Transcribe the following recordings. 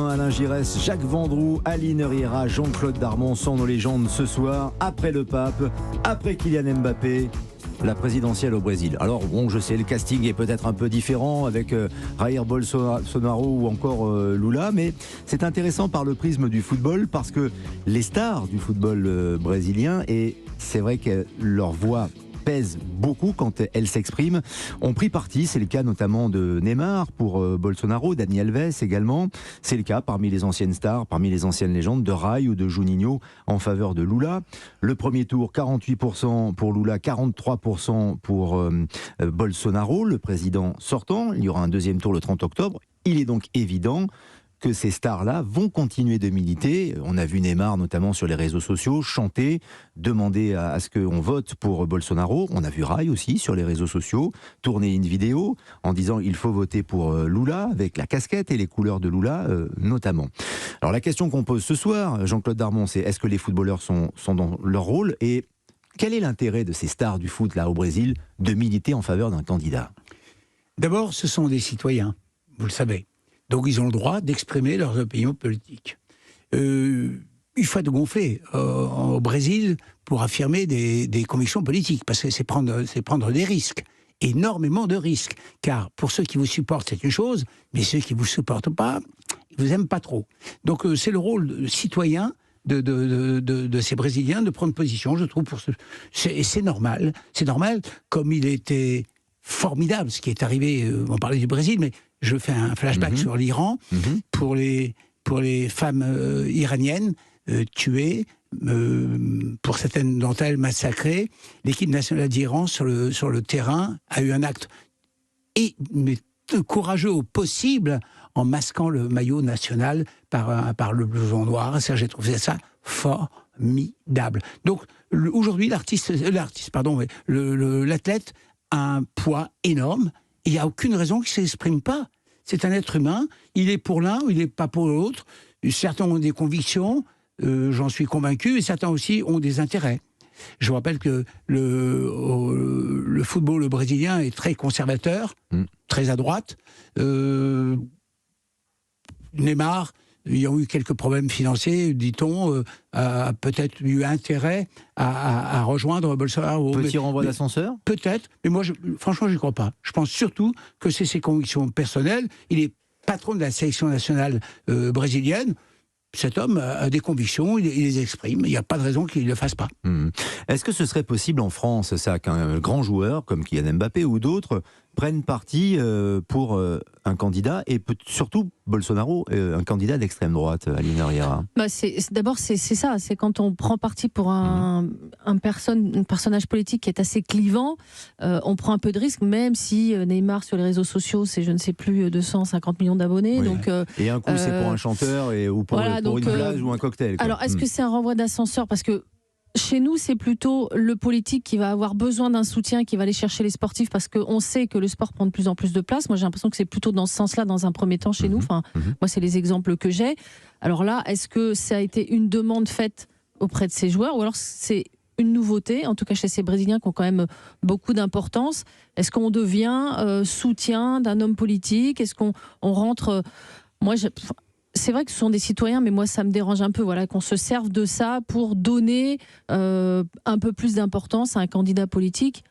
Alain Giresse, Jacques Vendroux, Aline Riera, Jean-Claude Darmon sont nos légendes ce soir, après le pape, après Kylian Mbappé, la présidentielle au Brésil. Alors bon, je sais, le casting est peut-être un peu différent avec Jair Bolsonaro ou encore Lula, mais c'est intéressant par le prisme du football parce que les stars du football brésilien, et c'est vrai que leur voix pèse beaucoup quand elles s'expriment, ont pris parti. C'est le cas notamment de Neymar pour Bolsonaro, Dani Alves également. C'est le cas parmi les anciennes stars, parmi les anciennes légendes de Rai ou de Juninho en faveur de Lula. Le premier tour, 48% pour Lula, 43% pour Bolsonaro, le président sortant. Il y aura un deuxième tour le 30 octobre. Il est donc évident que ces stars-là vont continuer de militer. On a vu Neymar, notamment sur les réseaux sociaux, chanter, demander à ce qu'on vote pour Bolsonaro. On a vu Rai aussi, sur les réseaux sociaux, tourner une vidéo en disant il faut voter pour Lula, avec la casquette et les couleurs de Lula, notamment. Alors la question qu'on pose ce soir, Jean-Claude Darmon, c'est est-ce que les footballeurs sont dans leur rôle ? Et quel est l'intérêt de ces stars du foot, là, au Brésil, de militer en faveur d'un candidat ? D'abord, ce sont des citoyens, vous le savez. Donc ils ont le droit d'exprimer leurs opinions politiques. Il faut être gonflé au Brésil pour affirmer des convictions politiques, parce que c'est prendre des risques, énormément de risques. Car pour ceux qui vous supportent, c'est une chose, mais ceux qui ne vous supportent pas, ils ne vous aiment pas trop. Donc c'est le rôle citoyen de ces Brésiliens de prendre position, je trouve. C'est normal. C'est normal, comme il était formidable ce qui est arrivé, on parlait du Brésil, mais je fais un flashback sur l'Iran, pour les femmes iraniennes tuées, pour certaines d'entre elles massacrées. L'équipe nationale d'Iran sur le terrain a eu un acte mais courageux au possible en masquant le maillot national par le blouson noir. Ça, j'ai trouvé ça formidable. Donc aujourd'hui, l'athlète a un poids énorme. Il n'y a aucune raison qu'il ne s'exprime pas. C'est un être humain, il est pour l'un ou il n'est pas pour l'autre. Certains ont des convictions, j'en suis convaincu, et certains aussi ont des intérêts. Je vous rappelle que le football brésilien est très conservateur, très à droite. Neymar, ayant eu quelques problèmes financiers, dit-on, a peut-être eu intérêt à rejoindre Bolsonaro. Petit renvoi d'ascenseur ? Peut-être, mais moi, franchement, je n'y crois pas. Je pense surtout que c'est ses convictions personnelles. Il est patron de la sélection nationale brésilienne. Cet homme a des convictions, il les exprime. Il n'y a pas de raison qu'il ne le fasse pas. Est-ce que ce serait possible en France, ça, qu'un grand joueur comme Kylian Mbappé ou d'autres prennent parti pour un candidat, et surtout Bolsonaro, un candidat d'extrême droite, Aline Riera ? D'abord, c'est ça, c'est quand on prend parti pour un personnage politique qui est assez clivant, on prend un peu de risque, même si Neymar sur les réseaux sociaux, c'est je ne sais plus 250 millions d'abonnés. Oui. Donc, et un coup c'est pour un chanteur ou pour une plage ou un cocktail, quoi. Alors est-ce que c'est un renvoi d'ascenseur ? Parce que chez nous, c'est plutôt le politique qui va avoir besoin d'un soutien, qui va aller chercher les sportifs, parce qu'on sait que le sport prend de plus en plus de place. Moi, j'ai l'impression que c'est plutôt dans ce sens-là, dans un premier temps, chez nous. Enfin, moi, c'est les exemples que j'ai. Alors là, est-ce que ça a été une demande faite auprès de ces joueurs, ou alors c'est une nouveauté, en tout cas chez ces Brésiliens qui ont quand même beaucoup d'importance? Est-ce qu'on devient soutien d'un homme politique? Est-ce qu'on rentre... C'est vrai que ce sont des citoyens, mais moi, ça me dérange un peu, qu'on se serve de ça pour donner un peu plus d'importance à un candidat politique.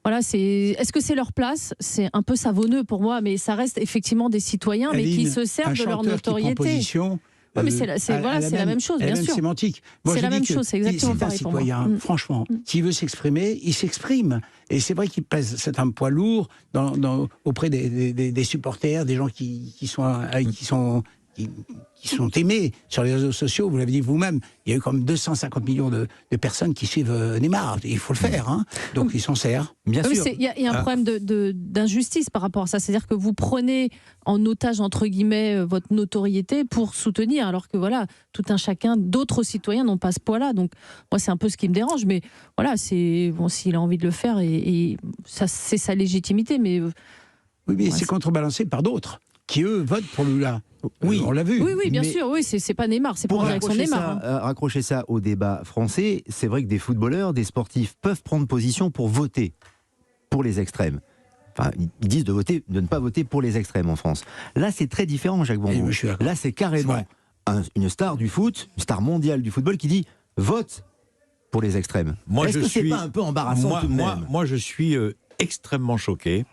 Est-ce que c'est leur place ? C'est un peu savonneux pour moi, mais ça reste effectivement des citoyens, mais qui se servent de leur notoriété. Mais c'est la même chose, bien sûr. Sémantique. C'est la même chose, c'est exactement pareil pour moi. C'est un citoyen, franchement. S'il veut s'exprimer, il s'exprime. Et c'est vrai qu'il pèse, c'est un poids lourd auprès des supporters, des gens qui sont aimés sur les réseaux sociaux. Vous l'avez dit vous-même, il y a eu comme 250 millions de personnes qui suivent Neymar. Il faut le faire, donc ils s'en servent. Bien sûr. Il y a un problème d'injustice par rapport à ça. C'est-à-dire que vous prenez en otage, entre guillemets, votre notoriété pour soutenir, alors que tout un chacun, d'autres citoyens n'ont pas ce poids-là. Donc moi, c'est un peu ce qui me dérange. Mais s'il a envie de le faire, et ça, c'est sa légitimité. Mais c'est contrebalancé par d'autres qui, eux, votent pour Lula. Oui, on l'a vu. Oui, bien sûr. Oui, c'est pas Neymar, c'est pour la direction Neymar. Raccrocher ça au débat français, c'est vrai que des footballeurs, des sportifs peuvent prendre position pour voter pour les extrêmes. Enfin, ils disent de ne pas voter pour les extrêmes en France. Là, c'est très différent, Jacques Vendroux. Là, c'est carrément une star du foot, une star mondiale du football qui dit vote pour les extrêmes. Est-ce que c'est pas un peu embarrassant tout de même ? Moi, je suis extrêmement choqué.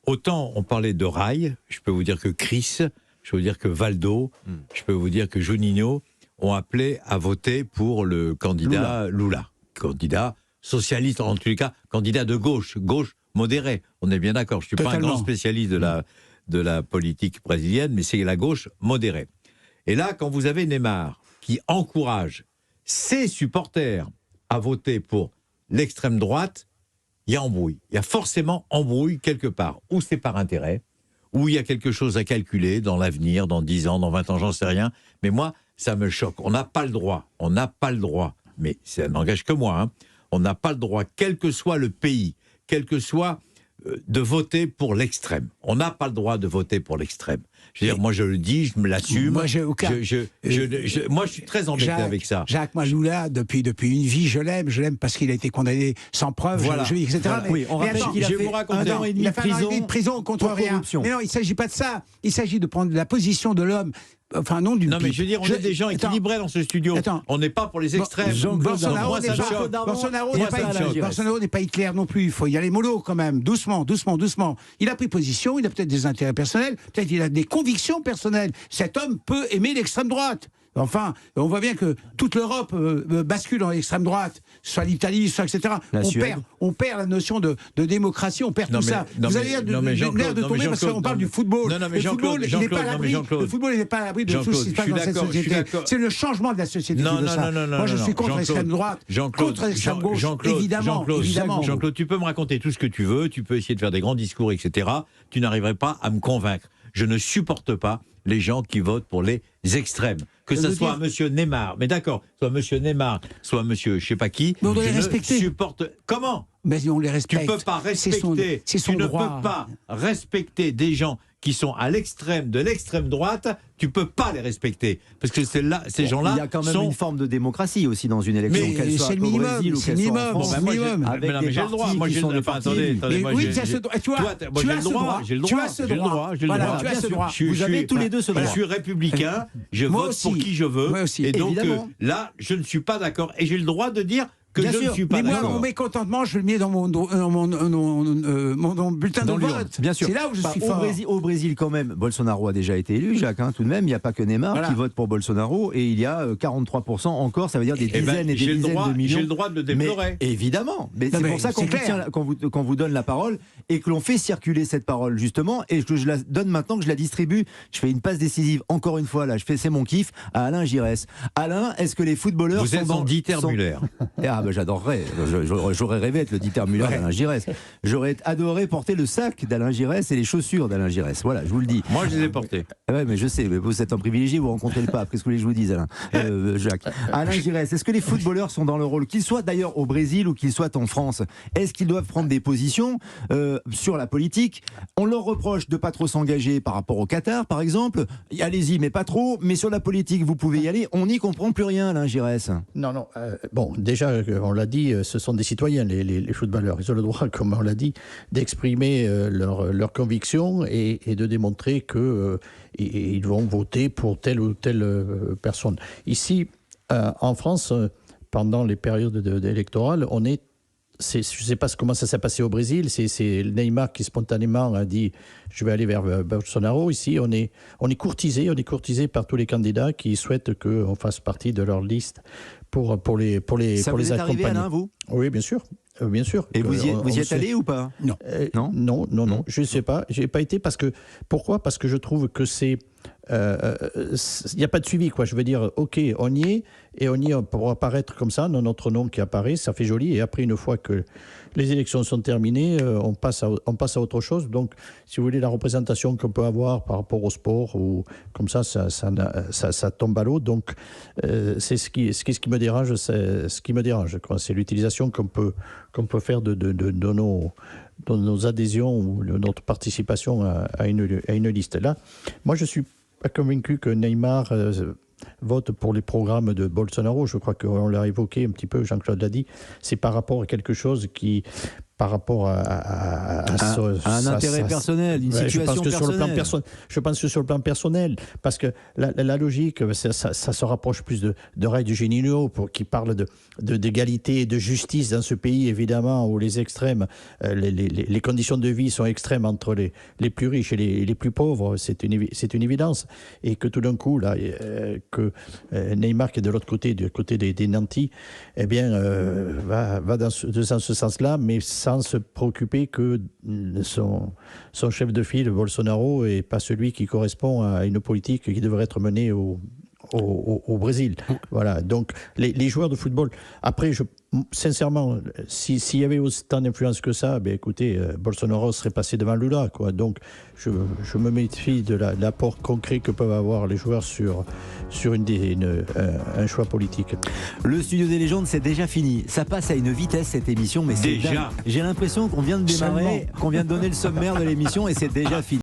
Autant on parlait de Rail, je peux vous dire que Chris, je peux vous dire que Valdo, je peux vous dire que Juninho ont appelé à voter pour le candidat Lula. Candidat socialiste, en tous les cas, candidat de gauche modéré. On est bien d'accord. Je ne suis pas un grand spécialiste de la politique brésilienne, mais c'est la gauche modérée. Et là, quand vous avez Neymar qui encourage ses supporters à voter pour l'extrême droite, il y a embrouille. Il y a forcément embrouille quelque part. Ou c'est par intérêt, ou il y a quelque chose à calculer dans l'avenir, dans 10 ans, dans 20 ans, j'en sais rien. Mais moi, ça me choque. On n'a pas le droit, mais ça n'engage que moi, hein. On n'a pas le droit, quel que soit le pays, quel que soit, de voter pour l'extrême. On n'a pas le droit de voter pour l'extrême. Je veux dire, moi je le dis, je me l'assume. Moi, moi je suis très embêté avec ça. Jacques Lula, depuis une vie, je l'aime parce qu'il a été condamné sans preuve, etc. Voilà. Mais, on rappelle qu'il a fait un an et demi de prison contre rien. Corruption. Mais non, il ne s'agit pas de ça. Il s'agit de prendre la position de l'homme. Enfin, non, d'une. Non, mais je veux dire, on est des gens équilibrés dans ce studio. On n'est pas pour les extrêmes. Bolsonaro n'est pas Hitler non plus. Il faut y aller mollo quand même. Doucement. Il a pris position, il a peut-être des intérêts personnels, peut-être il a des convictions personnelles. Cet homme peut aimer l'extrême droite. Enfin, on voit bien que toute l'Europe bascule dans l'extrême droite, soit l'Italie, soit etc. On perd la notion de démocratie, on perd tout ça. Vous avez l'air de tomber parce qu'on parle du football. Le football, il n'est pas à l'abri de tout ce qui se passe dans cette société. C'est le changement de la société qui veut ça. Moi, je suis contre l'extrême droite, contre l'extrême gauche, évidemment. Jean-Claude, tu peux me raconter tout ce que tu veux, tu peux essayer de faire des grands discours, etc. Tu n'arriverais pas à me convaincre. Je ne supporte pas les gens qui votent pour les extrêmes. Que ce soit monsieur Neymar, mais d'accord, soit monsieur Neymar, soit monsieur je sais pas qui, mais on doit les respecter. Supporte. Comment ? Mais on les respecte. Tu peux pas respecter. Tu ne peux pas respecter des gens qui sont à l'extrême de l'extrême droite. Tu peux pas les respecter parce que ces gens-là. Il y a quand même une forme de démocratie aussi dans une élection, qu'elle soit au Brésil ou qu'elle soit en France. Avec des partis qui sont des partis. Oui, tu as ce droit. J'ai le droit. Vous avez tous les deux ce droit. Je suis républicain. Je vote pour qui je veux. Et donc là, je ne suis pas d'accord. Et j'ai le droit de dire que je ne suis pas d'accord. Mais moi, mon mécontentement, je le mets dans mon bulletin de vote. Bien sûr. C'est là où je suis fort. Au Brésil, quand même, Bolsonaro a déjà été élu, Jacques, tout de même. Il n'y a pas que Neymar qui vote pour Bolsonaro. Et il y a 43% encore, ça veut dire des dizaines et des dizaines de millions. J'ai le droit de le déplorer. Évidemment. Mais c'est pour ça qu'on vous donne la parole et que l'on fait circuler cette parole, justement, et que je la donne maintenant, que je la distribue. Je fais une passe décisive, encore une fois, là, c'est mon kiff, à Alain Giresse. Alain, est-ce que les footballeurs sont dans Dieter Müller? Ah ben j'adorerais, j'aurais rêvé être le Dieter Müller d'Alain Giresse. J'aurais adoré porter le sac d'Alain Giresse et les chaussures d'Alain Giresse. Voilà, je vous le dis. Moi, je les ai portés. Ouais, mais je sais, mais vous êtes un privilégié, vous rencontrez le pape. Qu'est-ce que vous voulez que je vous dise, Alain Jacques. Alain Giresse, est-ce que les footballeurs sont dans le rôle, qu'ils soient d'ailleurs au Brésil ou qu'ils soient en France, est-ce qu'ils doivent prendre des positions sur la politique? On leur reproche de pas trop s'engager par rapport au Qatar, par exemple. Allez-y, mais pas trop. Mais sur la politique, vous pouvez y aller. On n'y comprend plus rien, Alain Giresse. Non. Bon, déjà, on l'a dit, ce sont des citoyens, les footballeurs. Ils ont le droit, comme on l'a dit, d'exprimer leurs convictions et de démontrer qu'ils vont voter pour telle ou telle personne. Ici, en France, pendant les périodes électorales, je ne sais pas comment ça s'est passé au Brésil, c'est Neymar qui spontanément a dit « je vais aller vers Bolsonaro ». Ici, on est courtisé par tous les candidats qui souhaitent qu'on fasse partie de leur liste pour les accompagner. Ça vous est arrivé, Alain, vous ? Oui, bien sûr. Bien sûr. Et vous y êtes allé ou pas ? Non, je ne sais pas. Je n'ai pas été pourquoi ? Parce que je trouve que il n'y a pas de suivi, quoi. Je veux dire, ok, on y est, et on pourra apparaître comme ça, dans notre nom qui apparaît, ça fait joli, et après, une fois que les élections sont terminées, on passe à autre chose. Donc, si vous voulez, la représentation qu'on peut avoir par rapport au sport, ou comme ça tombe à l'eau. Donc, c'est ce qui me dérange, c'est l'utilisation qu'on peut faire de nos adhésions ou de notre participation à une liste. Là, moi, je suis pas convaincu que Neymar vote pour les programmes de Bolsonaro. Je crois qu'on l'a évoqué un petit peu, Jean-Claude l'a dit. C'est par rapport à quelque chose qui par rapport à un intérêt personnel, une situation personnelle. Je pense que sur le plan personnel, parce que la logique, ça se rapproche plus de Ray de Juninho, qui parle d'égalité et de justice dans ce pays, évidemment, où les extrêmes, les conditions de vie sont extrêmes entre les plus riches et les plus pauvres, c'est une évidence. Et que tout d'un coup, là, que Neymar, qui est de l'autre côté, du côté des nantis, eh bien, va dans ce sens-là, mais sans se préoccuper que son chef de file, Bolsonaro, n'est pas celui qui correspond à une politique qui devrait être menée au Brésil. Voilà. Donc, les joueurs de football. Après, sincèrement, s'il y avait autant d'influence que ça, ben écoutez, Bolsonaro serait passé devant Lula, quoi. Donc, je me méfie de l'apport concret que peuvent avoir les joueurs sur un choix politique. Le studio des légendes, c'est déjà fini. Ça passe à une vitesse, cette émission, mais c'est déjà. dingue. J'ai l'impression qu'on vient de démarrer, qu'on vient de donner le sommaire de l'émission et c'est déjà fini.